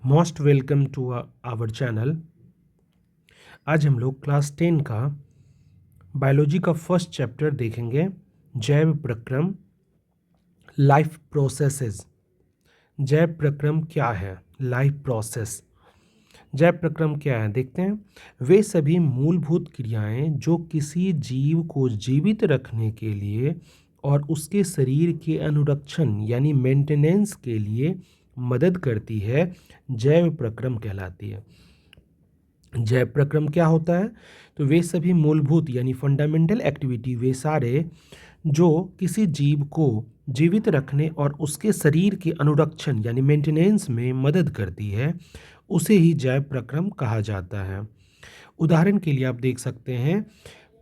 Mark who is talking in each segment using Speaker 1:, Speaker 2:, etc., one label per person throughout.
Speaker 1: Most welcome to our channel. आज हम लोग क्लास 10 का बायोलॉजी का फर्स्ट चैप्टर देखेंगे, जैव प्रक्रम, लाइफ प्रोसेसेस। जैव प्रक्रम क्या है? Life process. जैव प्रक्रम क्या है देखते हैं। वे सभी मूलभूत क्रियाएं जो किसी जीव को जीवित रखने के लिए और उसके शरीर के अनुरक्षण यानी मेंटेनेंस के लिए मदद करती है, जैव प्रक्रम कहलाती है। जैव प्रक्रम क्या होता है? तो वे सभी मूलभूत यानी फंडामेंटल एक्टिविटी, वे सारे जो किसी जीव को जीवित रखने और उसके शरीर के अनुरक्षण यानी मेंटेनेंस में मदद करती है, उसे ही जैव प्रक्रम कहा जाता है। उदाहरण के लिए आप देख सकते हैं,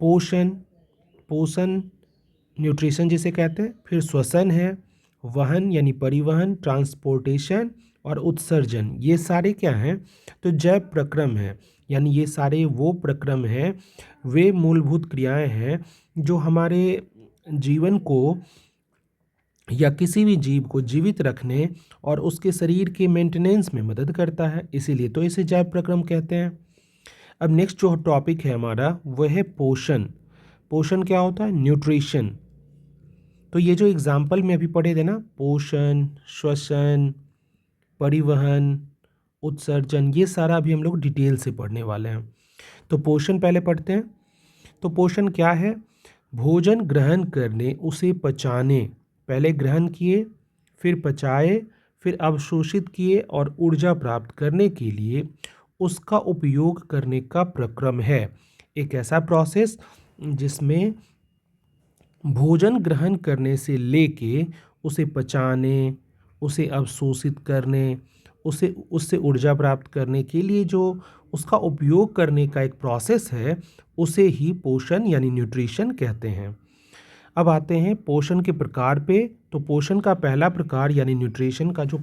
Speaker 1: पोषण, पोषण न्यूट्रिशन जिसे कहते हैं, फिर श्वसन है, वहन यानी परिवहन, ट्रांसपोर्टेशन और उत्सर्जन, ये सारे क्या हैं? तो जैव प्रक्रम है। यानी ये सारे वो प्रक्रम हैं, वे मूलभूत क्रियाएं हैं जो हमारे जीवन को या किसी भी जीव को जीवित रखने और उसके शरीर के मेंटेनेंस में मदद करता है, इसीलिए तो इसे जैव प्रक्रम कहते हैं। अब नेक्स्ट जो टॉपिक है हमारा वह है पोषण। पोषण क्या होता है? न्यूट्रिशन। तो ये जो एग्जाम्पल में अभी पढ़े थे ना, पोषण, श्वसन, परिवहन, उत्सर्जन, ये सारा अभी हम लोग डिटेल से पढ़ने वाले हैं। तो पोषण पहले पढ़ते हैं। तो पोषण क्या है? भोजन ग्रहण करने, उसे पचाने, पहले ग्रहण किए, फिर पचाए, फिर अवशोषित किए और ऊर्जा प्राप्त करने के लिए उसका उपयोग करने का प्रक्रम है। एक ऐसा प्रोसेस जिसमें भोजन ग्रहण करने से लेके उसे पचाने, उसे अवशोषित करने, उससे ऊर्जा प्राप्त करने के लिए जो उसका उपयोग करने का एक प्रोसेस है, उसे ही पोषण यानी न्यूट्रिशन कहते हैं। अब आते हैं पोषण के प्रकार पे। तो पोषण का पहला प्रकार यानी न्यूट्रिशन का जो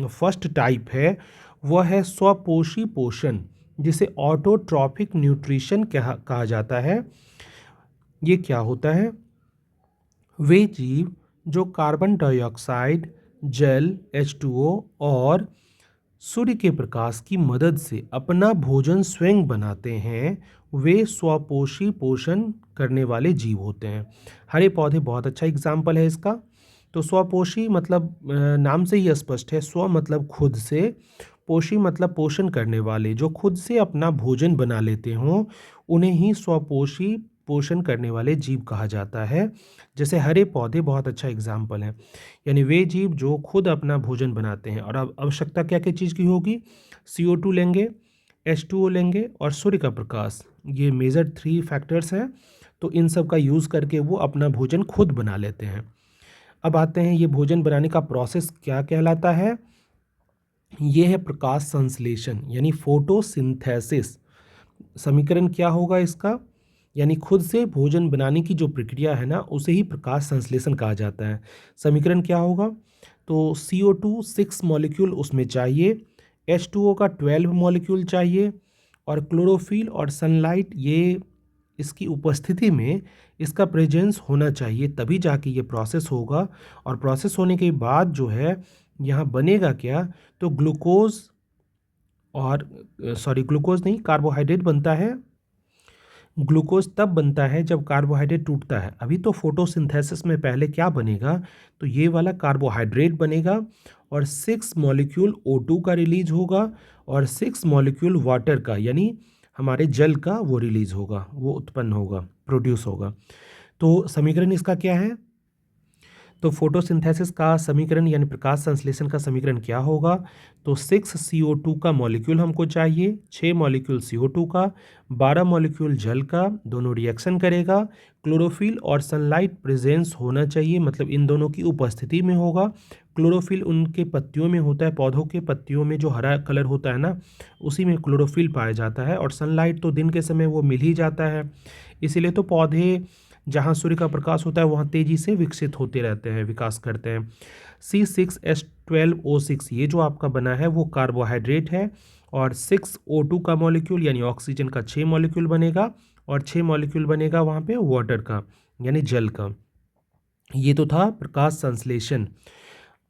Speaker 1: फर्स्ट टाइप है वह है स्वपोषी पोषण, जिसे ऑटोट्रॉफिक न्यूट्रिशन कहा जाता है। ये क्या होता है? वे जीव जो कार्बन डाइऑक्साइड, जल H2O और सूर्य के प्रकाश की मदद से अपना भोजन स्वयं बनाते हैं, वे स्वपोषी पोषण करने वाले जीव होते हैं। हरे पौधे बहुत अच्छा एग्जाम्पल है इसका। तो स्वपोषी मतलब नाम से ही स्पष्ट है, स्व मतलब खुद से, पोषी मतलब पोषण करने वाले, जो खुद से अपना भोजन बना लेते हों, उन्हें ही स्वपोषी पोषण करने वाले जीव कहा जाता है। जैसे हरे पौधे बहुत अच्छा एग्जाम्पल है। यानी वे जीव जो खुद अपना भोजन बनाते हैं। और अब आवश्यकता क्या क्या चीज़ की होगी? CO2 लेंगे, H2O लेंगे और सूर्य का प्रकाश। ये मेजर 3 फैक्टर्स हैं। तो इन सब का यूज़ करके वो अपना भोजन खुद बना लेते हैं। अब आते हैं, ये भोजन बनाने का प्रोसेस क्या कहलाता है? ये है प्रकाश संश्लेषण यानी फोटोसिंथेसिस। समीकरण क्या होगा इसका? यानी खुद से भोजन बनाने की जो प्रक्रिया है ना, उसे ही प्रकाश संश्लेषण कहा जाता है। समीकरण क्या होगा? तो CO2 6 मॉलिक्यूल उसमें चाहिए, H2O का 12 मॉलिक्यूल चाहिए और क्लोरोफिल और सनलाइट, ये इसकी उपस्थिति में इसका प्रेजेंस होना चाहिए, तभी जाके ये प्रोसेस होगा। और प्रोसेस होने के बाद जो है यहाँ बनेगा क्या? तो ग्लूकोज और ग्लूकोज नहीं, कार्बोहाइड्रेट बनता है। ग्लूकोज तब बनता है जब कार्बोहाइड्रेट टूटता है। अभी तो फोटोसिंथेसिस में पहले क्या बनेगा? तो ये वाला कार्बोहाइड्रेट बनेगा और 6 मॉलिक्यूल O2 का रिलीज होगा और 6 मॉलिक्यूल वाटर का यानी हमारे जल का वो रिलीज होगा, वो उत्पन्न होगा, प्रोड्यूस होगा। तो समीकरण इसका क्या है? तो फोटोसिंथेसिस का समीकरण यानी प्रकाश संश्लेषण का समीकरण क्या होगा? तो 6 CO2 का मॉलिक्यूल हमको चाहिए, 6 मॉलिक्यूल CO2 का, 12 मॉलिक्यूल जल का, दोनों रिएक्शन करेगा, क्लोरोफिल और सनलाइट प्रेजेंस होना चाहिए, मतलब इन दोनों की उपस्थिति में होगा। क्लोरोफिल उनके पत्तियों में होता है, पौधों के पत्तियों में जो हरा कलर होता है ना, उसी में क्लोरोफिल पाया जाता है। और सनलाइट तो दिन के समय वो मिल ही जाता है, इसीलिए तो पौधे जहाँ सूर्य का प्रकाश होता है वहाँ तेजी से विकसित होते रहते हैं, विकास करते हैं। C6H12O6 ये जो आपका बना है वो कार्बोहाइड्रेट है और 6O2 का मॉलिक्यूल यानी ऑक्सीजन का 6 मॉलिक्यूल बनेगा और 6 मॉलिक्यूल बनेगा वहाँ पे वाटर का यानी जल का। ये तो था प्रकाश संश्लेषण।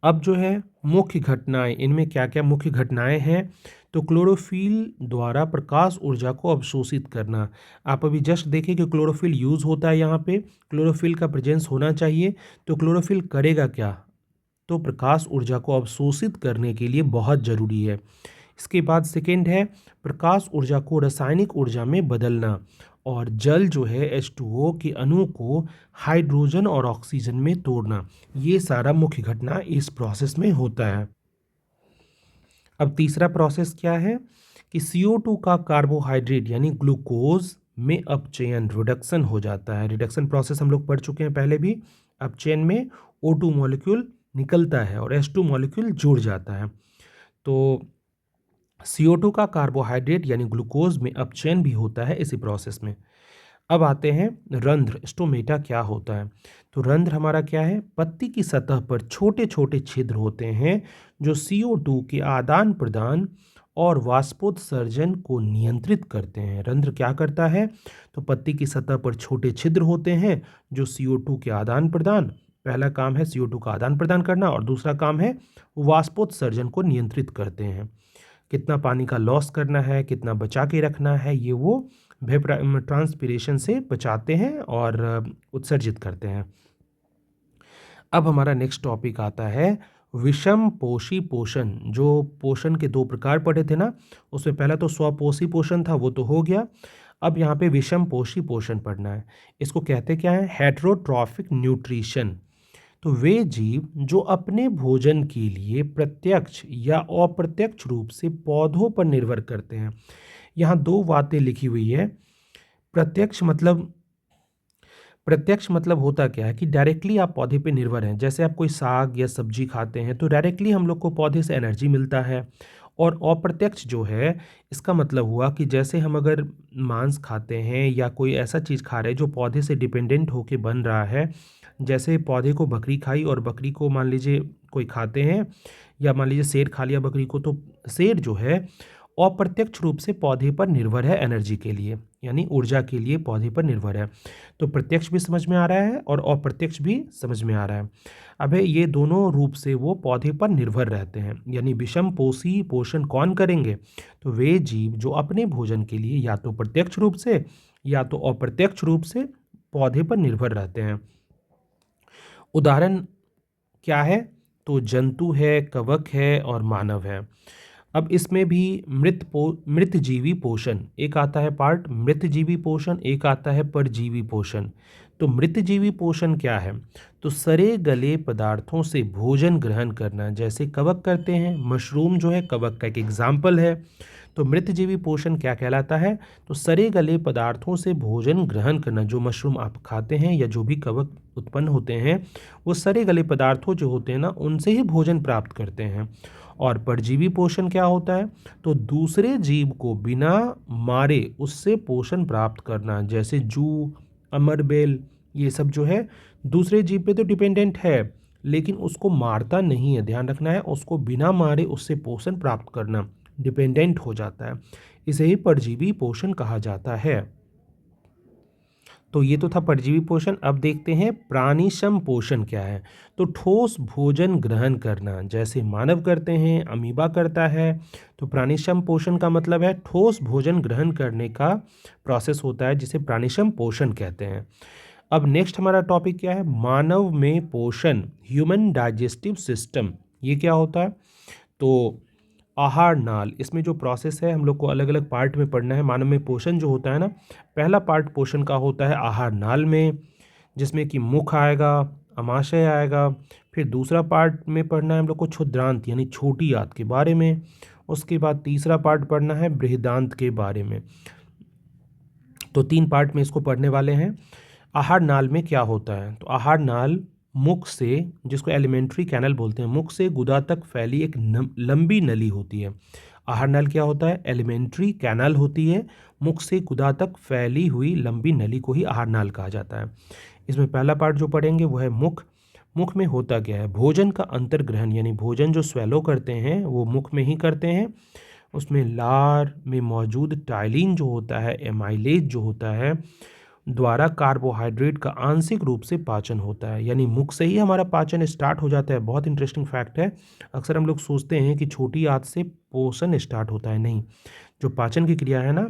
Speaker 1: अब जो है मुख्य घटनाएं, इनमें क्या क्या मुख्य घटनाएं हैं? तो क्लोरोफिल द्वारा प्रकाश ऊर्जा को अवशोषित करना। आप अभी जस्ट देखें कि क्लोरोफिल यूज़ होता है, यहाँ पे क्लोरोफिल का प्रेजेंस होना चाहिए। तो क्लोरोफिल करेगा क्या? तो प्रकाश ऊर्जा को अवशोषित करने के लिए बहुत ज़रूरी है। इसके बाद सेकेंड है प्रकाश ऊर्जा को रासायनिक ऊर्जा में बदलना, और जल जो है H2O के अणु को हाइड्रोजन और ऑक्सीजन में तोड़ना। ये सारा मुख्य घटना इस प्रोसेस में होता है। अब तीसरा प्रोसेस क्या है कि CO2 का कार्बोहाइड्रेट यानी ग्लूकोज में अपचयन, रिडक्शन हो जाता है। रिडक्शन प्रोसेस हम लोग पढ़ चुके हैं पहले भी। अपचयन में O2 मॉलिक्यूल निकलता है और H2 मॉलिक्यूल जुड़ जाता है। तो CO2 का कार्बोहाइड्रेट यानी ग्लूकोज में अपचयन भी होता है इसी प्रोसेस में। अब आते हैं रंध्र, स्टोमेटा क्या होता है? तो रंध्र हमारा क्या है? पत्ती की सतह पर छोटे छोटे छिद्र होते हैं जो CO2 के आदान प्रदान और वाष्पोत्सर्जन को नियंत्रित करते हैं। रंध्र क्या करता है? तो पत्ती की सतह पर छोटे छिद्र होते हैं जो CO2 के आदान प्रदान, पहला काम है CO2 का आदान प्रदान करना और दूसरा काम है वाष्पोत्सर्जन को नियंत्रित करते हैं। कितना पानी का लॉस करना है, कितना बचा के रखना है, ये वो ट्रांसपिरेशन से बचाते हैं और उत्सर्जित करते हैं। अब हमारा नेक्स्ट टॉपिक आता है विषम पोषी पोषण। जो पोषण के दो प्रकार पढ़े थे ना, उसमें पहला तो स्वपोषी पोषण था, वो तो हो गया। अब यहाँ पे विषम पोषी पोषण पढ़ना है। इसको कहते क्या है? Heterotrophic nutrition. तो वे जीव जो अपने भोजन के लिए प्रत्यक्ष या अप्रत्यक्ष रूप से पौधों पर निर्भर करते हैं। यहाँ दो बातें लिखी हुई है। प्रत्यक्ष मतलब होता क्या है कि डायरेक्टली आप पौधे पे निर्भर हैं। जैसे आप कोई साग या सब्जी खाते हैं तो डायरेक्टली हम लोग को पौधे से एनर्जी मिलता है। और अप्रत्यक्ष जो है, इसका मतलब हुआ कि जैसे हम अगर मांस खाते हैं या कोई ऐसा चीज़ खा रहे हैं जो पौधे से डिपेंडेंट होके बन रहा है, जैसे पौधे को बकरी खाई और बकरी को मान लीजिए कोई खाते हैं, या मान लीजिए शेर खा लिया बकरी को, तो शेर जो है अप्रत्यक्ष रूप से पौधे पर निर्भर है एनर्जी के लिए, यानी ऊर्जा के लिए पौधे पर निर्भर है। तो प्रत्यक्ष भी समझ में आ रहा है और अप्रत्यक्ष भी समझ में आ रहा है। अब ये दोनों रूप से वो पौधे पर निर्भर रहते हैं। यानी विषम पोषी पोषण कौन करेंगे? तो वे जीव जो अपने भोजन के लिए या तो प्रत्यक्ष रूप से या तो अप्रत्यक्ष रूप से पौधे पर निर्भर रहते हैं। उदाहरण क्या है? तो जंतु है, कवक है और मानव है। अब इसमें भी मृतजीवी पोषण एक आता है पार्ट, मृतजीवी पोषण एक आता है परजीवी पोषण। तो मृतजीवी पोषण क्या है? तो सड़े गले पदार्थों से भोजन ग्रहण करना, जैसे कवक करते हैं। मशरूम जो है कवक का एक एग्जाम्पल है। तो मृतजीवी पोषण क्या कहलाता है? तो सड़े गले पदार्थों से भोजन ग्रहण करना। जो मशरूम आप खाते हैं या जो भी कवक उत्पन्न होते हैं, वो सड़े गले पदार्थों जो होते हैं ना, उनसे ही भोजन प्राप्त करते हैं। और परजीवी पोषण क्या होता है? तो दूसरे जीव को बिना मारे उससे पोषण प्राप्त करना, जैसे जू, अमरबेल, ये सब जो है दूसरे जीव पे तो डिपेंडेंट है लेकिन उसको मारता नहीं है। ध्यान रखना है, उसको बिना मारे उससे पोषण प्राप्त करना, डिपेंडेंट हो जाता है। इसे ही परजीवी पोषण कहा जाता है। तो ये तो था परजीवी पोषण। अब देखते हैं प्राणिसम पोषण क्या है। तो ठोस भोजन ग्रहण करना, जैसे मानव करते हैं, अमीबा करता है। तो प्राणिसम पोषण का मतलब है ठोस भोजन ग्रहण करने का प्रोसेस होता है, जिसे प्राणिसम पोषण कहते हैं। अब नेक्स्ट हमारा टॉपिक क्या है? मानव में पोषण, ह्यूमन डाइजेस्टिव सिस्टम। ये क्या होता है? तो आहार नाल, इसमें जो प्रोसेस है हम लोग को अलग अलग पार्ट में पढ़ना है। मानव में पोषण जो होता है ना, पहला पार्ट पोषण का होता है आहार नाल में, जिसमें कि मुख आएगा, अमाशय आएगा। फिर दूसरा पार्ट में पढ़ना है हम लोग को क्षुद्रांत यानी छोटी आंत के बारे में। उसके बाद तीसरा पार्ट पढ़ना है बृहदांत के बारे में। तो 3 पार्ट में इसको पढ़ने वाले हैं। आहार नाल में क्या होता है? तो आहार नाल मुख से, जिसको एलिमेंट्री कैनल बोलते हैं, मुख से गुदा तक फैली एक लंबी नली होती है। आहार नाल क्या होता है? एलिमेंट्री कैनल होती है। मुख से गुदा तक फैली हुई लंबी नली को ही आहार नाल कहा जाता है। इसमें पहला पार्ट जो पढ़ेंगे वो है मुख। मुख में होता क्या है? भोजन का अंतर्ग्रहण, यानी भोजन जो स्वेलो करते हैं वो मुख में ही करते हैं। उसमें लार में मौजूद टाइलिन जो होता है, एमाइलेज जो होता है, द्वारा कार्बोहाइड्रेट का आंशिक रूप से पाचन होता है। यानी मुख से ही हमारा पाचन स्टार्ट हो जाता है। बहुत इंटरेस्टिंग फैक्ट है। अक्सर हम लोग सोचते हैं कि छोटी आंत से पोषण स्टार्ट होता है, नहीं, जो पाचन की क्रिया है ना,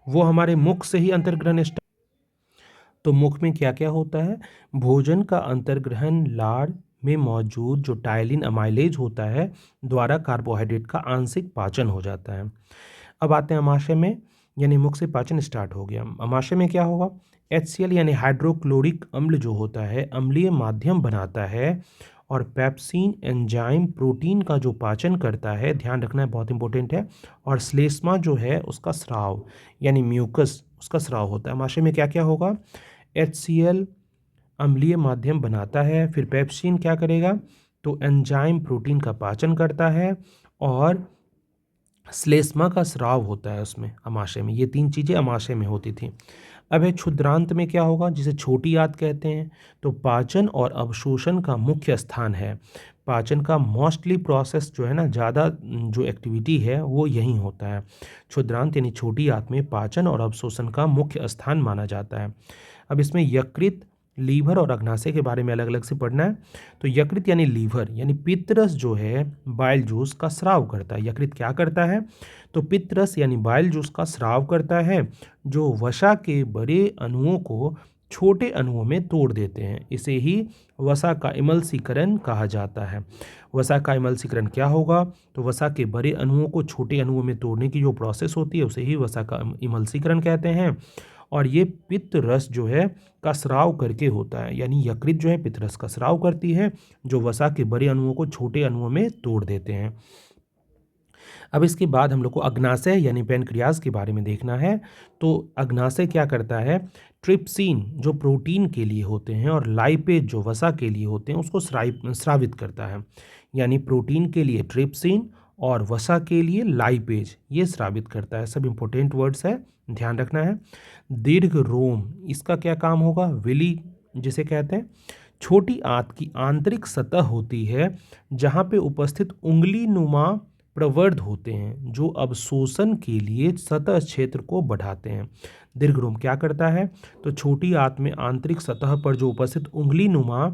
Speaker 1: वो हमारे मुख से ही अंतर्ग्रहण स्टार्ट। तो मुख में क्या क्या होता है? भोजन का अंतर्ग्रहण लार में मौजूद जो टाइलिन अमाइलेज होता है द्वारा कार्बोहाइड्रेट का आंशिक पाचन हो जाता है। अब आते हैं अमाशय में, यानी मुख से पाचन स्टार्ट हो गया। अमाशय में क्या होगा? HCl यानी हाइड्रोक्लोरिक अम्ल जो होता है अम्लीय माध्यम बनाता है, और पेप्सिन एंजाइम प्रोटीन का जो पाचन करता है, ध्यान रखना है, बहुत इंपॉर्टेंट है। और श्लेष्मा जो है उसका स्राव यानी म्यूकस, उसका स्राव होता है। अमाशय में क्या क्या होगा? HCl अम्लीय माध्यम बनाता है, फिर पेप्सिन क्या करेगा? तो एंजाइम प्रोटीन का पाचन करता है, और श्लेष्मा का स्राव होता है उसमें, अमाशय में। ये तीन चीज़ें अमाशय में होती थी। अब है क्षुद्रांत में क्या होगा, जिसे छोटी आंत कहते हैं। तो पाचन और अवशोषण का मुख्य स्थान है। पाचन का मोस्टली प्रोसेस जो है ना, ज़्यादा जो एक्टिविटी है वो यहीं होता है। क्षुद्रांत यानी छोटी आंत में पाचन और अवशोषण का मुख्य स्थान माना जाता है। अब इसमें यकृत, लीवर और अग्नाशय के बारे में अलग अलग से पढ़ना है। तो यकृत यानी लीवर यानी पित्तरस जो है बाइल जूस का स्राव करता है। यकृत क्या करता है? तो पित्तरस यानी बाइल जूस का स्राव करता है, जो वसा के बड़े अणुओं को छोटे अणुओं में तोड़ देते हैं। इसे ही वसा का इमल्सीकरण कहा जाता है। वसा का इमल्सीकरण क्या होगा? तो वसा के बड़े अणुओं को छोटे अणुओं में तोड़ने की जो प्रोसेस होती है उसे ही वसा का इमल्सीकरण कहते हैं। और ये पित्त रस जो है का स्राव करके होता है। यानी यकृत जो है पित्त रस का स्राव करती है, जो वसा के बड़े अणुओं को छोटे अणुओं में तोड़ देते हैं। अब इसके बाद हम लोग को अग्नाशय यानी पैनक्रियाज के बारे में देखना है। तो अग्नाशय क्या करता है? ट्रिप्सिन जो प्रोटीन के लिए होते हैं और लाइपेज जो वसा के लिए होते हैं उसको स्रावित करता है। यानी प्रोटीन के लिए ट्रिप्सिन और वसा के लिए लाइपेज, ये स्रावित करता है। सब इंपॉर्टेंट वर्ड्स है, ध्यान रखना है। दीर्घ रोम, इसका क्या काम होगा? विली जिसे कहते हैं। छोटी आंत की आंतरिक सतह होती है जहाँ पे उपस्थित उंगली नुमा प्रवर्ध होते हैं, जो अवशोषण के लिए सतह क्षेत्र को बढ़ाते हैं। दीर्घरोम क्या करता है? तो छोटी आंत में आंतरिक सतह पर जो उपस्थित उंगली नुमा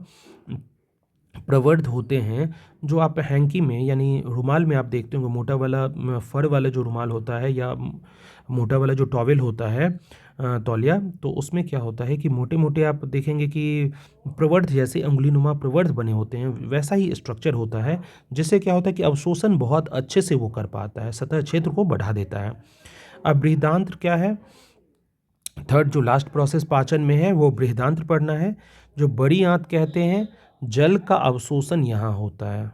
Speaker 1: प्रवर्ध होते हैं, जो आप हैंकी में यानी रुमाल में आप देखते होंगे, मोटा वाला फर वाला जो रुमाल होता है या मोटा वाला जो टॉवेल होता है, तौलिया, तो उसमें क्या होता है कि मोटे मोटे आप देखेंगे कि प्रवर्ध जैसे उंगलीनुमा प्रवर्ध बने होते हैं, वैसा ही स्ट्रक्चर होता है, जिससे क्या होता है कि अवशोषण बहुत अच्छे से वो कर पाता है, सतह क्षेत्र को बढ़ा देता है। अब बृहदांत्र क्या है? थर्ड जो लास्ट प्रोसेस पाचन में है वो बृहदांत्र पढ़ना है। जो बड़ी आंत कहते हैं, जल का अवशोषण यहाँ होता है।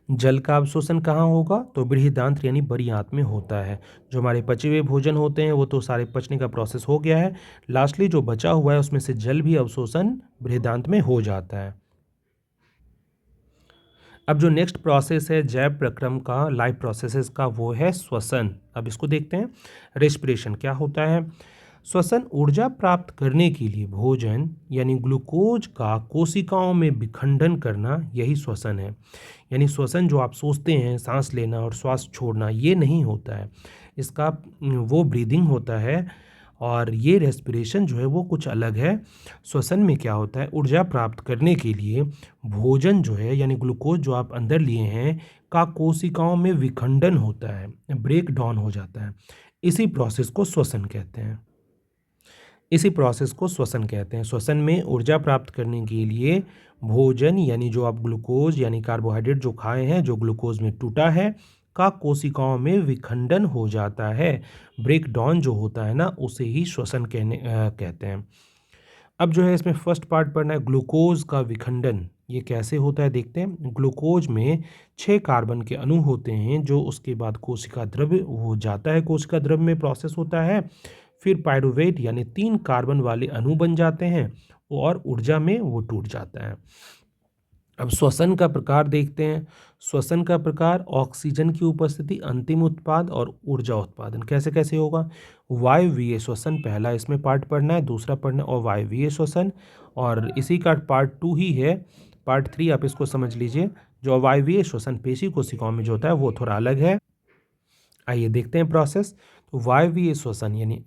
Speaker 1: जल का अवशोषण कहाँ होगा? तो बृहदांत्र यानी बड़ी आंत में होता है। जो हमारे पचे हुए भोजन होते हैं वो तो सारे पचने का प्रोसेस हो गया है। लास्टली जो बचा हुआ है उसमें से जल भी अवशोषण बृहदांत्र में हो जाता है। अब जो नेक्स्ट प्रोसेस है जैव प्रक्रम का, लाइफ प्रोसेसेस का, वो है श्वसन। अब इसको देखते हैं। रेस्पिरेशन क्या होता है? श्वसन ऊर्जा प्राप्त करने के लिए भोजन यानी ग्लूकोज का कोशिकाओं में विखंडन करना, यही श्वसन है। यानी श्वसन जो आप सोचते हैं सांस लेना और श्वास छोड़ना, ये नहीं होता है। इसका वो ब्रीदिंग होता है, और ये रेस्पिरेशन जो है वो कुछ अलग है। श्वसन में क्या होता है? ऊर्जा प्राप्त करने के लिए भोजन जो है यानी ग्लूकोज जो आप अंदर लिए हैं का कोशिकाओं में विखंडन होता है, ब्रेक डाउन हो जाता है। इसी प्रोसेस को श्वसन कहते हैं। इसी प्रोसेस को श्वसन कहते हैं। श्वसन में ऊर्जा प्राप्त करने के लिए भोजन यानी जो आप ग्लूकोज यानी कार्बोहाइड्रेट जो खाए हैं, जो ग्लूकोज में टूटा है, का कोशिकाओं में विखंडन हो जाता है। ब्रेक डाउन जो होता है ना, उसे ही श्वसन कहते हैं। अब जो है इसमें फर्स्ट पार्ट पढ़ना है, ग्लूकोज का विखंडन ये कैसे होता है देखते हैं। ग्लूकोज में 6 कार्बन के अणु होते हैं, जो उसके बाद कोशिका द्रव्य हो जाता है, कोशिका द्रव्य में प्रोसेस होता है। फिर पायरुवेट यानी 3 कार्बन वाले अणु बन जाते हैं और ऊर्जा में वो टूट जाता है। अब श्वसन का प्रकार देखते हैं। श्वसन का प्रकार, ऑक्सीजन की उपस्थिति, अंतिम उत्पाद और ऊर्जा उत्पादन कैसे कैसे होगा। वायवीय श्वसन पहला इसमें पार्ट पढ़ना है, दूसरा पढ़ना है और वायवीय श्वसन, और इसी का पार्ट 2 ही है। पार्ट 3 आप इसको समझ लीजिए। जो वायवीय श्वसन पेशी कोशिकाओं में जो होता है वो थोड़ा अलग है। आइए देखते हैं प्रोसेस। तो वायवीय श्वसन यानी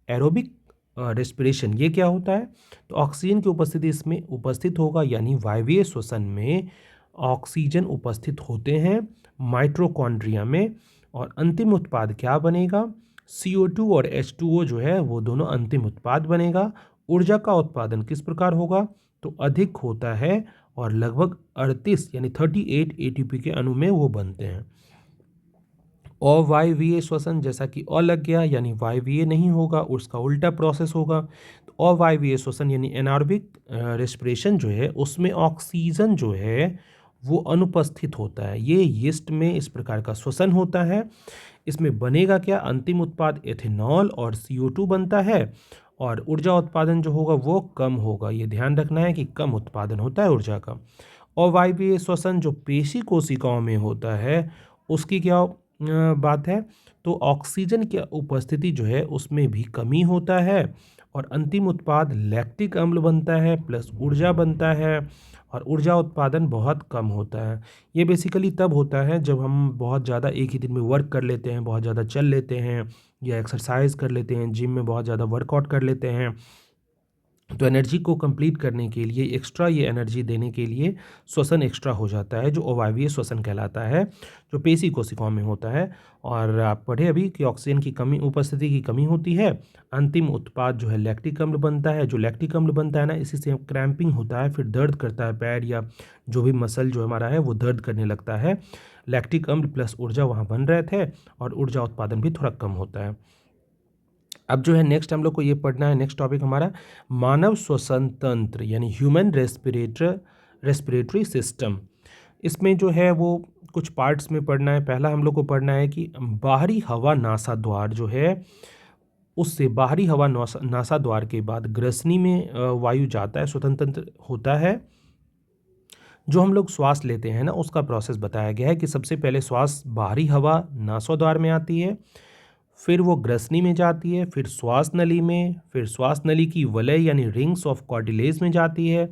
Speaker 1: एरोबिक रेस्पिरेशन, ये क्या होता है? तो ऑक्सीजन की उपस्थिति इसमें उपस्थित होगा, यानी वायवीय श्वसन में ऑक्सीजन उपस्थित होते हैं माइटोकॉन्ड्रिया में, और अंतिम उत्पाद क्या बनेगा? CO2 और H2O जो है वो दोनों अंतिम उत्पाद बनेगा। ऊर्जा का उत्पादन किस प्रकार होगा? तो अधिक होता है और लगभग 38 यानी 38 ATP के अणु में वो बनते हैं। अवायवीय श्वसन, जैसा कि अ लग गया यानी वायवीय नहीं होगा, उसका उल्टा प्रोसेस होगा। तो अवायवीय श्वसन यानी एनारोबिक रेस्पिरेशन जो है उसमें ऑक्सीजन जो है वो अनुपस्थित होता है। ये यीस्ट में इस प्रकार का श्वसन होता है। इसमें बनेगा क्या? अंतिम उत्पाद एथेनॉल और CO2 बनता है, और ऊर्जा उत्पादन जो होगा वो कम होगा। ये ध्यान रखना है कि कम उत्पादन होता है ऊर्जा का। अवायवीय श्वसन जो पेशी कोशिकाओं में होता है उसकी क्या बात है? तो ऑक्सीजन की उपस्थिति जो है उसमें भी कमी होता है, और अंतिम उत्पाद लैक्टिक अम्ल बनता है प्लस ऊर्जा बनता है, और ऊर्जा उत्पादन बहुत कम होता है। ये बेसिकली तब होता है जब हम बहुत ज़्यादा एक ही दिन में वर्क कर लेते हैं, बहुत ज़्यादा चल लेते हैं या एक्सरसाइज कर लेते हैं, जिम में बहुत ज़्यादा वर्कआउट कर लेते हैं। तो एनर्जी को कंप्लीट करने के लिए एक्स्ट्रा ये एनर्जी देने के लिए श्वसन एक्स्ट्रा हो जाता है, जो अवायवीय श्वसन कहलाता है, जो पेशी कोशिकाओं में होता है। और आप पढ़े अभी कि ऑक्सीजन की कमी, उपस्थिति की कमी होती है, अंतिम उत्पाद जो है लैक्टिक अम्ल बनता है। जो लैक्टिक अम्ल बनता है ना, इसी से क्रैम्पिंग होता है, फिर दर्द करता है पैर या जो भी मसल जो हमारा है वो दर्द करने लगता है। लैक्टिक अम्ल प्लस ऊर्जा वहाँ बन रहे थे, और ऊर्जा उत्पादन भी थोड़ा कम होता है। अब जो है नेक्स्ट हम लोग को ये पढ़ना है, नेक्स्ट टॉपिक हमारा मानव श्वसन तंत्र यानी ह्यूमन रेस्पिरेटरी सिस्टम। इसमें जो है वो कुछ पार्ट्स में पढ़ना है। पहला हम लोग को पढ़ना है कि बाहरी हवा नासा द्वार जो है, उससे बाहरी हवा नासा द्वार के बाद ग्रसनी में वायु जाता है, स्वतंत्र होता है। जो हम लोग श्वास लेते हैं ना, उसका प्रोसेस बताया गया है कि सबसे पहले श्वास बाहरी हवा नासा द्वार में आती है, फिर वो ग्रसनी में जाती है, फिर श्वास नली में, फिर श्वास नली की वलय यानी रिंग्स ऑफ कार्टिलेज में जाती है,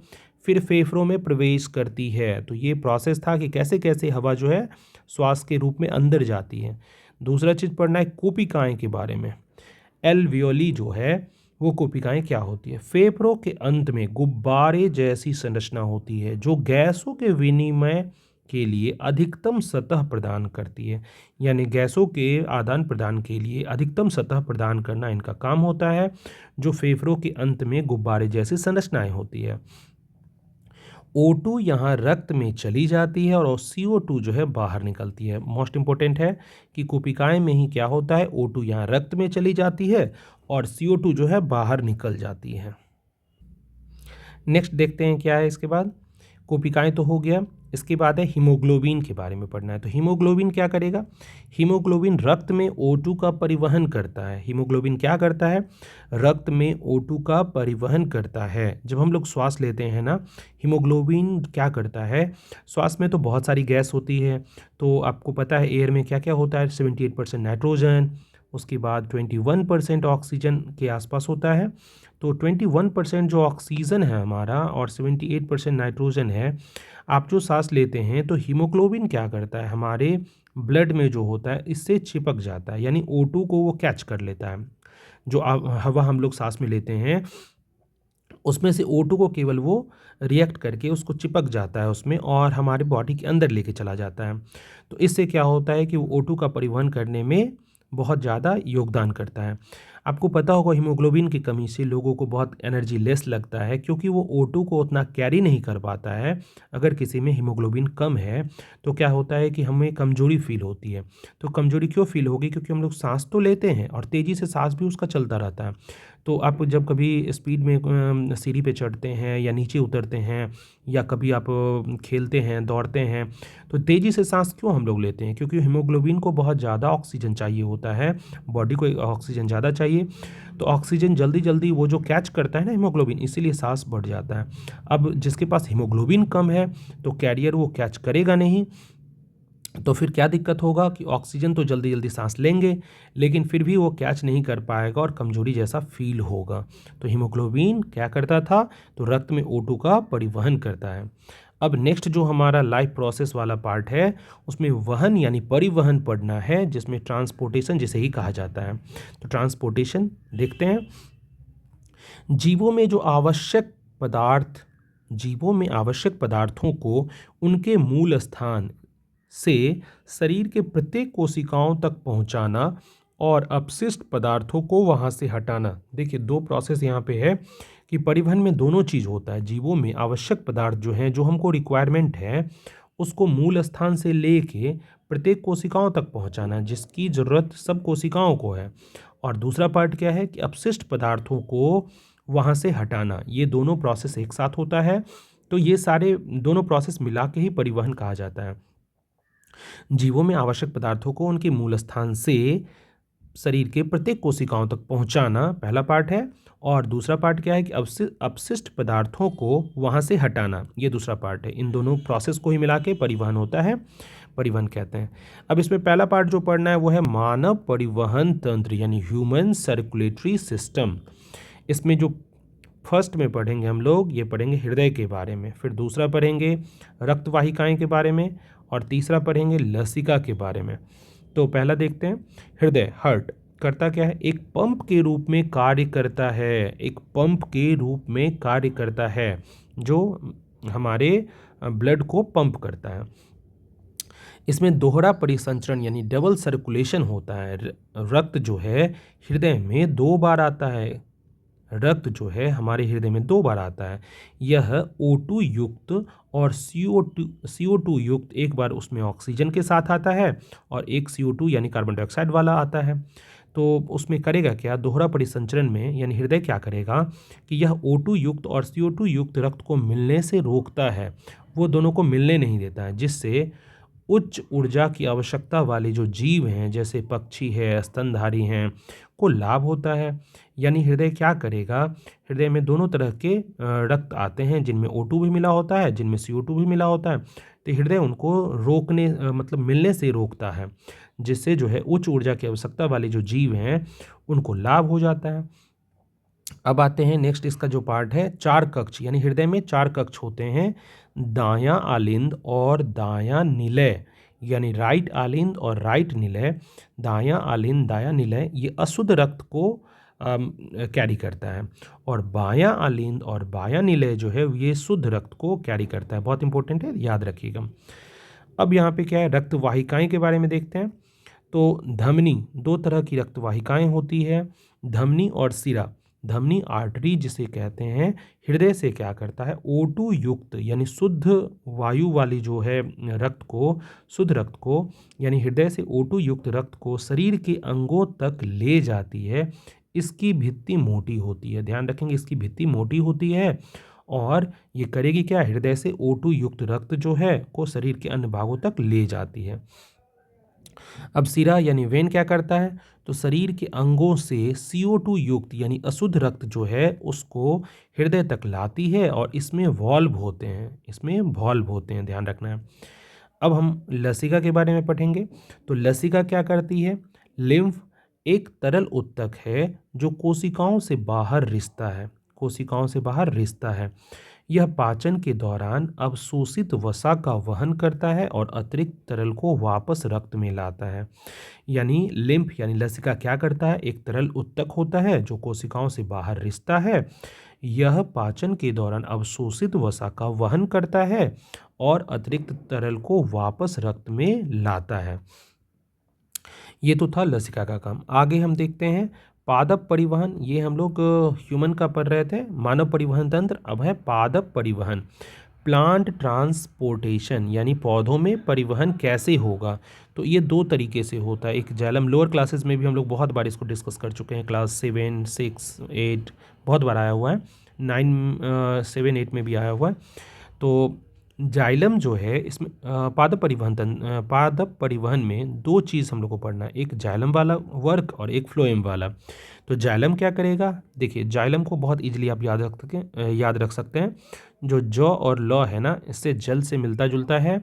Speaker 1: फिर फेफड़ों में प्रवेश करती है। तो ये प्रोसेस था कि कैसे कैसे हवा जो है श्वास के रूप में अंदर जाती है। दूसरा चीज़ पढ़ना है कोशिकाएं के बारे में। एल्वियोली जो है वो कोशिकाएं क्या होती है? फेफड़ों के अंत में गुब्बारे जैसी संरचना होती है जो गैसों के विनिमय के लिए अधिकतम सतह प्रदान करती है, यानी गैसों के आदान प्रदान के लिए अधिकतम सतह प्रदान करना इनका काम होता है। जो फेफड़ों के अंत में गुब्बारे जैसी संरचनाएं होती है। O2 यहाँ रक्त में चली जाती है और CO2 जो है बाहर निकलती है। मोस्ट इंपॉर्टेंट है कि कोशिकाएं में ही क्या होता है, O2 यहाँ रक्त में चली जाती है और CO2 जो है बाहर निकल जाती है। नेक्स्ट देखते हैं क्या है इसके बाद। कोशिकाएं तो हो गया, इसके बाद है हीमोग्लोबिन के बारे में पढ़ना है। तो हीमोग्लोबिन क्या करेगा? हीमोग्लोबिन रक्त में O2 का परिवहन करता है। हीमोग्लोबिन क्या करता है? रक्त में O2 का परिवहन करता है। जब हम लोग श्वास लेते हैं ना, हीमोग्लोबिन क्या करता है? श्वास में तो बहुत सारी गैस होती है, तो आपको पता है एयर में क्या क्या होता है? 78% नाइट्रोजन, उसके बाद 21% ऑक्सीजन के आसपास होता है। तो 21% जो ऑक्सीजन है हमारा और 78% नाइट्रोजन है, आप जो सांस लेते हैं तो हीमोग्लोबिन क्या करता है? हमारे ब्लड में जो होता है इससे चिपक जाता है, यानी O2 को वो कैच कर लेता है। जो हवा हम लोग सांस में लेते हैं उसमें से O2 को केवल वो रिएक्ट करके उसको चिपक जाता है उसमें, और हमारे बॉडी के अंदर लेके चला जाता है। तो इससे क्या होता है कि वो O2 का परिवहन करने में बहुत ज़्यादा योगदान करता है। आपको पता होगा हीमोग्लोबिन की कमी से लोगों को बहुत एनर्जी लेस लगता है, क्योंकि वो O2 को उतना कैरी नहीं कर पाता है। अगर किसी में हीमोग्लोबिन कम है तो क्या होता है कि हमें कमजोरी फील होती है। तो कमजोरी क्यों फील होगी? क्योंकि हम लोग सांस तो लेते हैं और तेज़ी से सांस भी उसका चलता रहता है। तो आप जब कभी स्पीड में सीढ़ी पे चढ़ते हैं या नीचे उतरते हैं, या कभी आप खेलते हैं, दौड़ते हैं, तो तेज़ी से सांस क्यों हम लोग लेते हैं? क्योंकि हीमोग्लोबिन को बहुत ज़्यादा ऑक्सीजन चाहिए होता है, बॉडी को ऑक्सीजन ज़्यादा चाहिए। तो ऑक्सीजन जल्दी जल्दी वो जो कैच करता है ना हीमोग्लोबिन, इसीलिए सांस बढ़ जाता है। अब जिसके पास हीमोग्लोबिन कम है तो कैरियर वो कैच करेगा नहीं, तो फिर क्या दिक्कत होगा कि ऑक्सीजन तो जल्दी जल्दी सांस लेंगे लेकिन फिर भी वो कैच नहीं कर पाएगा और कमजोरी जैसा फील होगा। तो हीमोग्लोबिन क्या करता था? तो रक्त में O2 का परिवहन करता है। अब नेक्स्ट जो हमारा लाइफ प्रोसेस वाला पार्ट है उसमें वहन यानी परिवहन पढ़ना है, जिसमें ट्रांसपोर्टेशन जिसे ही कहा जाता है। तो ट्रांसपोर्टेशन देखते हैं। जीवों में जो आवश्यक पदार्थ जीवों में आवश्यक पदार्थों को उनके मूल स्थान से शरीर के प्रत्येक कोशिकाओं तक पहुंचाना और अपशिष्ट पदार्थों को वहां से हटाना। देखिए, दो प्रोसेस यहाँ पे है कि परिवहन में दोनों चीज़ होता है। जीवों में आवश्यक पदार्थ जो हैं, जो हमको रिक्वायरमेंट है, उसको मूल स्थान से लेके प्रत्येक कोशिकाओं तक पहुंचाना, जिसकी ज़रूरत सब कोशिकाओं को है। और दूसरा पार्ट क्या है कि अपशिष्ट पदार्थों को वहाँ से हटाना। ये दोनों प्रोसेस एक साथ होता है। तो ये सारे दोनों प्रोसेस मिला के ही परिवहन कहा जाता है। जीवों में आवश्यक पदार्थों को उनके मूल स्थान से शरीर के प्रत्येक कोशिकाओं तक पहुंचाना पहला पार्ट है, और दूसरा पार्ट क्या है कि अपशिष्ट पदार्थों को वहाँ से हटाना, ये दूसरा पार्ट है। इन दोनों प्रोसेस को ही मिला के परिवहन होता है, परिवहन कहते हैं। अब इसमें पहला पार्ट जो पढ़ना है वो है मानव परिवहन तंत्र, यानी ह्यूमन सर्कुलेटरी सिस्टम। इसमें जो फर्स्ट में पढ़ेंगे हम लोग, ये पढ़ेंगे हृदय के बारे में, फिर दूसरा पढ़ेंगे रक्त वाहिकाएं के बारे में, और तीसरा पढ़ेंगे लसिका के बारे में। तो पहला देखते हैं, हृदय, हार्ट करता क्या है? एक पंप के रूप में कार्य करता है। एक पंप के रूप में कार्य करता है जो हमारे ब्लड को पंप करता है। इसमें दोहरा परिसंचरण यानी डबल सर्कुलेशन होता है। रक्त जो है हृदय में 2 बार आता है। रक्त जो है हमारे हृदय में 2 बार आता है। यह O2 युक्त और CO2 युक्त, एक बार उसमें ऑक्सीजन के साथ आता है और एक CO2 यानी कार्बन डाइऑक्साइड वाला आता है। तो उसमें करेगा क्या? दोहरा परिसंचरण में यानी हृदय क्या करेगा कि यह O2 युक्त और CO2 युक्त रक्त को मिलने से रोकता है, वो दोनों को मिलने नहीं देता है, जिससे उच्च ऊर्जा की आवश्यकता वाले जो जीव हैं, जैसे पक्षी है, स्तनधारी हैं, को लाभ होता है। यानी हृदय क्या करेगा? हृदय में दोनों तरह के रक्त आते हैं, जिनमें O2 भी मिला होता है, जिनमें CO2 भी मिला होता है। तो हृदय उनको रोकने मतलब मिलने से रोकता है, जिससे जो है उच्च ऊर्जा की आवश्यकता वाले जो जीव हैं उनको लाभ हो जाता है। अब आते हैं नेक्स्ट, इसका जो पार्ट है, 4 कक्ष, यानी हृदय में 4 कक्ष होते हैं, दायां आलिंद और दायां निलय, यानी राइट आलिंद और राइट निलय। दायां आलिंद, दायां निलय ये अशुद्ध रक्त को कैरी करता है, और बायां आलिंद और बायां निलय जो है ये शुद्ध रक्त को कैरी करता है। बहुत इंपॉर्टेंट है, याद रखिएगा। अब यहाँ पे क्या है, रक्त वाहिकाएं के बारे में देखते हैं। तो धमनी, 2 तरह की रक्त वाहिकाएं होती है, धमनी और सिरा। धमनी आर्टरी जिसे कहते हैं, हृदय से क्या करता है, O2 युक्त यानी शुद्ध वायु वाली जो है रक्त को, शुद्ध रक्त को, यानी हृदय से O2 युक्त रक्त को शरीर के अंगों तक ले जाती है। इसकी भित्ति मोटी होती है, ध्यान रखेंगे, इसकी भित्ति मोटी होती है, और ये करेगी क्या? हृदय से O2 युक्त रक्त जो है को शरीर के अन्य भागों तक ले जाती है। अब सिरा यानी वेन क्या करता है? तो शरीर के अंगों से CO2 युक्त यानी अशुद्ध रक्त जो है उसको हृदय तक लाती है, और इसमें वॉल्व होते हैं, इसमें वॉल्व होते हैं, ध्यान रखना है। अब हम लसिका के बारे में पढ़ेंगे। तो लसिका क्या करती है? लिम्फ एक तरल उत्तक है जो कोशिकाओं से बाहर रिसता है, कोशिकाओं से बाहर रिसता है। यह पाचन के दौरान अवशोषित वसा का वहन करता है और अतिरिक्त तरल को वापस रक्त में लाता है। यानी लिम्फ यानी लसिका क्या करता है? एक तरल उत्तक होता है जो कोशिकाओं से बाहर रिसता है। यह पाचन के दौरान अवशोषित वसा का वहन करता है और अतिरिक्त तरल को वापस रक्त में लाता है। ये तो था लसिका का काम। आगे हम देखते हैं पादप परिवहन। ये हम लोग ह्यूमन का पढ़ रहे थे, मानव परिवहन तंत्र। अब है पादप परिवहन, प्लांट ट्रांसपोर्टेशन, यानी पौधों में परिवहन कैसे होगा। तो ये 2 तरीके से होता है। एक जाइलम, लोअर क्लासेस में भी हम लोग बहुत बार इसको डिस्कस कर चुके हैं, क्लास 7, 6, 8 बहुत बार आया हुआ है, 9, 7, 8 में भी आया हुआ है। तो जाइलम जो है इसमें पादप परिवहन में 2 चीज़ हम लोग को पढ़ना है, एक जाइलम वाला वर्क और एक फ्लोएम वाला। तो जाइलम क्या करेगा? देखिए, जाइलम को बहुत इजीली आप याद रख सकते हैं। जो जौ और लौ है ना, इससे जल से मिलता जुलता है,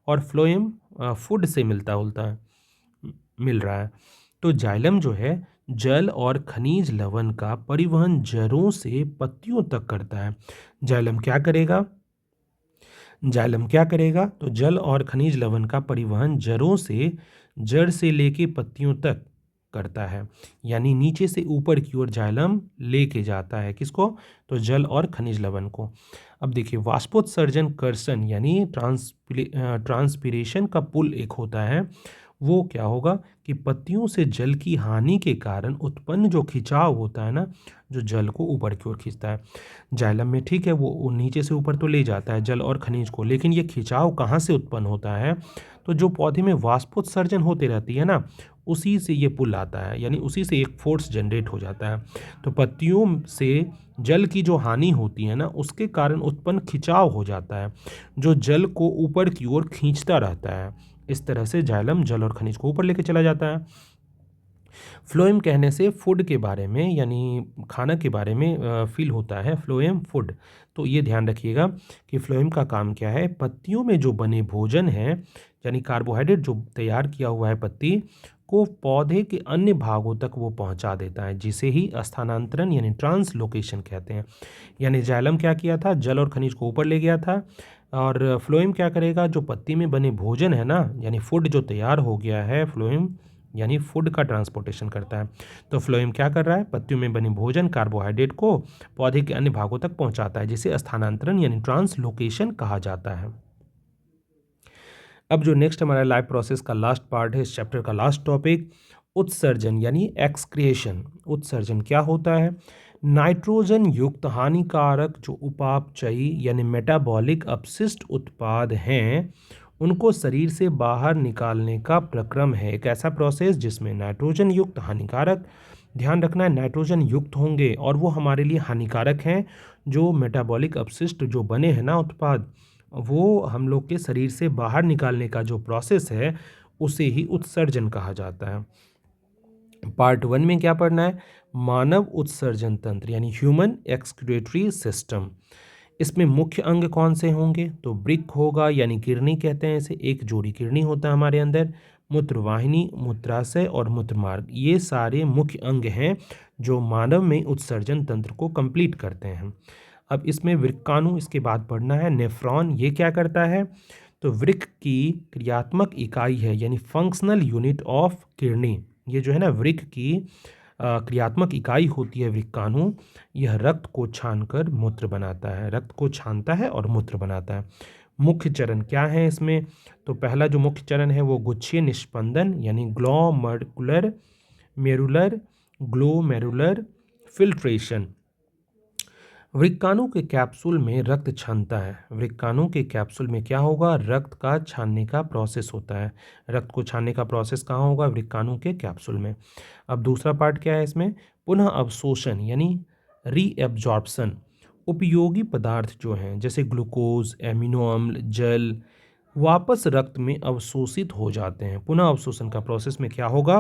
Speaker 1: और फ्लोएम फूड से मिल रहा है। तो जाइलम जो है जल और खनिज लवण का परिवहन जड़ों से पत्तियों तक करता है। जाइलम क्या करेगा? तो जल और खनिज लवण का परिवहन जड़ से लेके पत्तियों तक करता है, यानी नीचे से ऊपर की ओर जाइलम लेके जाता है। किसको? तो जल और खनिज लवण को। अब देखिए, वाष्पोत्सर्जन कर्षण यानी ट्रांसपीरेशन का पुल एक होता है। वो क्या होगा कि पत्तियों से जल की हानि के कारण उत्पन्न जो खिंचाव होता है ना, जो जल को ऊपर की ओर खींचता है। जाइलम में ठीक है, वो नीचे से ऊपर तो ले जाता है जल और खनिज को, लेकिन ये खिंचाव कहाँ से उत्पन्न होता है? तो जो पौधे में वाष्पोत्सर्जन होती रहती है ना, उसी से ये पुल आता है, यानी उसी से एक फोर्स जनरेट हो जाता है। तो पत्तियों से जल की जो हानि होती है ना, उसके कारण उत्पन्न खिंचाव हो जाता है, जो जल को ऊपर की ओर खींचता रहता है। इस तरह से जाइलम जल और खनिज को ऊपर लेके चला जाता है। फ्लोएम कहने से फूड के बारे में, यानी खाना के बारे में फील होता है, फ्लोएम फूड। तो ये ध्यान रखिएगा कि फ्लोएम का काम क्या है? पत्तियों में जो बने भोजन है, यानी कार्बोहाइड्रेट जो तैयार किया हुआ है पत्ती को, पौधे के अन्य भागों तक वो पहुंचा देता है, जिसे ही स्थानांतरण यानी ट्रांसलोकेशन कहते हैं। यानी जाइलम क्या किया था? जल और खनिज को ऊपर ले गया था, और फ्लोएम क्या करेगा? जो पत्ती में बने भोजन है ना, यानी फूड जो तैयार हो गया है, फ्लोएम यानी फूड का ट्रांसपोर्टेशन करता है। तो फ्लोएम क्या कर रहा है? पत्तियों में बने भोजन कार्बोहाइड्रेट को पौधे के अन्य भागों तक पहुंचाता है, जिसे स्थानांतरण यानी ट्रांसलोकेशन कहा जाता है। अब जो नेक्स्ट हमारा लाइफ प्रोसेस का लास्ट पार्ट है, इस चैप्टर का लास्ट टॉपिक, उत्सर्जन यानी एक्सक्रिएशन। उत्सर्जन क्या होता है? नाइट्रोजन युक्त हानिकारक जो उपापचयी यानी मेटाबॉलिक अपशिष्ट उत्पाद हैं, उनको शरीर से बाहर निकालने का प्रक्रम है। एक ऐसा प्रोसेस जिसमें नाइट्रोजन युक्त हानिकारक, ध्यान रखना है नाइट्रोजन युक्त होंगे और वो हमारे लिए हानिकारक हैं, जो मेटाबॉलिक अपशिष्ट जो बने हैं ना उत्पाद, वो हम लोग के शरीर से बाहर निकालने का जो प्रोसेस है, उसे ही उत्सर्जन कहा जाता है। पार्ट 1 में क्या पढ़ना है? मानव उत्सर्जन तंत्र यानी ह्यूमन एक्सक्रीटरी सिस्टम। इसमें मुख्य अंग कौन से होंगे? तो वृक्क होगा, यानी किडनी कहते हैं इसे, एक जोड़ी किडनी होता है हमारे अंदर। मूत्रवाहिनी, मूत्राशय और मूत्रमार्ग, ये सारे मुख्य अंग हैं जो मानव में उत्सर्जन तंत्र को कंप्लीट करते हैं। अब इसमें वृक्काणु इसके बाद पढ़ना है। नेफ्रॉन, ये क्या करता है? तो वृक्क की क्रियात्मक इकाई है, यानी फंक्शनल यूनिट ऑफ किडनी। ये जो है ना वृक्क की क्रियात्मक इकाई होती है वृक्काणु। यह रक्त को छानकर मूत्र बनाता है, रक्त को छानता है और मूत्र बनाता है। मुख्य चरण क्या है इसमें? तो पहला जो मुख्य चरण है वो गुच्छीय निस्पंदन यानी ग्लोमेरुलर फिल्ट्रेशन। वृक्काणु के कैप्सूल में रक्त छानता है। वृक्काणु के कैप्सूल में क्या होगा? रक्त का छानने का प्रोसेस होता है। रक्त को छानने का प्रोसेस कहाँ होगा? वृक्काणु के कैप्सूल में। अब दूसरा पार्ट क्या है इसमें? पुनः अवशोषण यानी रीएब्जॉर्प्शन। उपयोगी पदार्थ जो हैं जैसे ग्लूकोज, एमिनो अम्ल, जल वापस रक्त में अवशोषित हो जाते हैं। पुनः अवशोषण का प्रोसेस में क्या होगा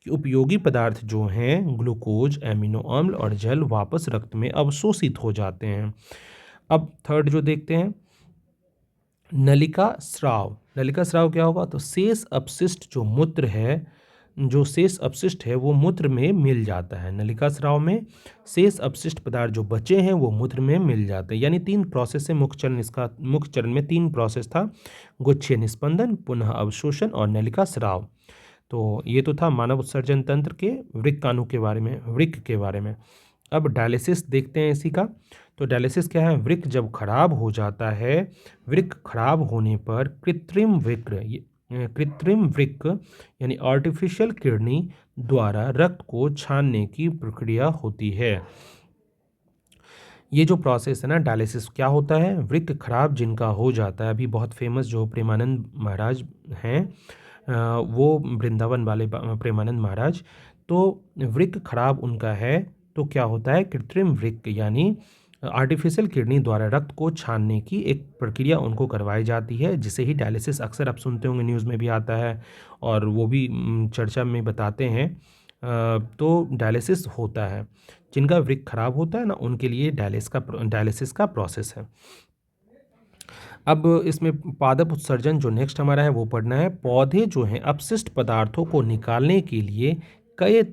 Speaker 1: कि उपयोगी पदार्थ जो हैं ग्लूकोज, एमिनो अम्ल और जल वापस रक्त में अवशोषित हो जाते हैं। अब थर्ड जो देखते हैं, नलिका स्राव। नलिका स्राव क्या होगा? तो शेष अपशिष्ट जो मूत्र है, जो शेष अपशिष्ट है वो मूत्र में मिल जाता है। नलिका स्राव में शेष अपशिष्ट पदार्थ जो बचे हैं वो मूत्र में मिल जाते हैं। यानी 3 प्रोसेस है मुख्य चरण। इसका मुख्य चरण में 3 प्रोसेस था, गुच्छीय निस्पंदन, पुनः अवशोषण और नलिका स्राव। तो ये तो था मानव उत्सर्जन तंत्र के वृक्काणु के बारे में, वृक्क के बारे में। अब डायलिसिस देखते हैं इसी का। तो डायलिसिस क्या है? वृक्क जब खराब हो जाता है, वृक्क खराब होने पर कृत्रिम वृक्क यानी आर्टिफिशियल किडनी द्वारा रक्त को छानने की प्रक्रिया होती है। ये जो प्रोसेस है ना डायलिसिस, क्या होता है? वृक्क खराब जिनका हो जाता है, अभी बहुत फेमस जो प्रेमानंद महाराज हैं, वो वृंदावन वाले प्रेमानंद महाराज, तो वृक्क खराब उनका है तो क्या होता है? कृत्रिम वृक्क यानी आर्टिफिशियल किडनी द्वारा रक्त को छानने की एक प्रक्रिया उनको करवाई जाती है, जिसे ही डायलिसिस अक्सर आप सुनते होंगे, न्यूज़ में भी आता है और वो भी चर्चा में बताते हैं। तो डायलिसिस होता है, जिनका वृक्क खराब होता है ना, उनके लिए डायलिसिस का प्रोसेस है। अब इसमें पादप उत्सर्जन जो नेक्स्ट हमारा है वो पढ़ना है। पौधे जो हैं अपशिष्ट पदार्थों को निकालने के लिए कई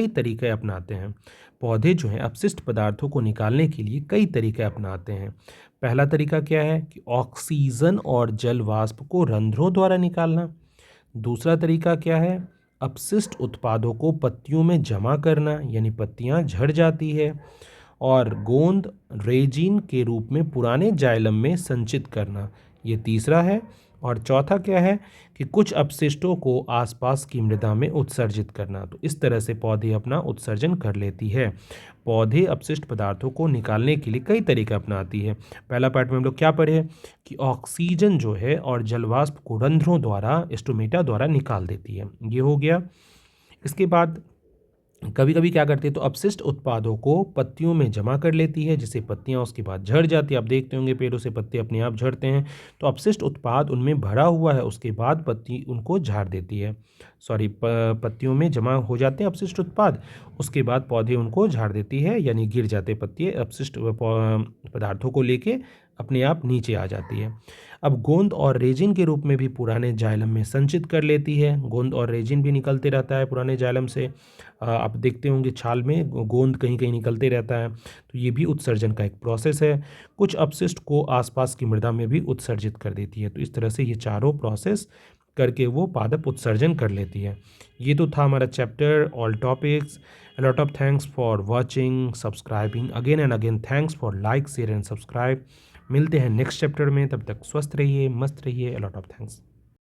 Speaker 1: तरीके अपनाते हैं। पौधे जो हैं अपशिष्ट पदार्थों को निकालने के लिए कई तरीके अपनाते हैं। पहला तरीका क्या है कि ऑक्सीजन और जल वाष्प को रंध्रों द्वारा निकालना। दूसरा तरीका क्या है? अपशिष्ट उत्पादों को पत्तियों में जमा करना, यानी पत्तियां झड़ जाती है। और गोंद रेजिन के रूप में पुराने जाइलम में संचित करना, ये तीसरा है। और चौथा क्या है कि कुछ अपशिष्टों को आसपास की मृदा में उत्सर्जित करना। तो इस तरह से पौधे अपना उत्सर्जन कर लेती है। पौधे अपशिष्ट पदार्थों को निकालने के लिए कई तरीके अपनाती है। पहला पार्ट में हम लोग क्या पढ़े कि ऑक्सीजन जो है और जलवाष्प को रंध्रों द्वारा, स्टोमेटा द्वारा निकाल देती है, ये हो गया। इसके बाद कभी कभी क्या करती है, तो अपशिष्ट उत्पादों को पत्तियों में जमा कर लेती है, जिससे पत्तियां उसके बाद झड़ जाती है। आप देखते होंगे पेड़ों से पत्ते अपने आप झड़ते हैं, तो अपशिष्ट उत्पाद उनमें भरा हुआ है, उसके बाद पत्ती उनको झाड़ देती है। पत्तियों में जमा हो जाते हैं अपशिष्ट उत्पाद, उसके बाद पौधे उनको झाड़ देती है, यानी गिर जाते पत्ते अपशिष्ट पदार्थों को लेके अपने आप नीचे आ जाती है। अब गोंद और रेजिन के रूप में भी पुराने जाइलम में संचित कर लेती है। गोंद और रेजिन भी निकलते रहता है पुराने जाइलम से। आप देखते होंगे छाल में गोंद कहीं कहीं निकलते रहता है, तो ये भी उत्सर्जन का एक प्रोसेस है। कुछ अपशिष्ट को आसपास की मृदा में भी उत्सर्जित कर देती है। तो इस तरह से ये चारों प्रोसेस करके वो पादप उत्सर्जन कर लेती है। ये तो था हमारा chapter all topics. A lot of thanks for watching, subscribing again and again. Thanks for like, share and subscribe. मिलते हैं नेक्स्ट चैप्टर में, तब तक स्वस्थ रहिए, मस्त रहिए। A lot of thanks.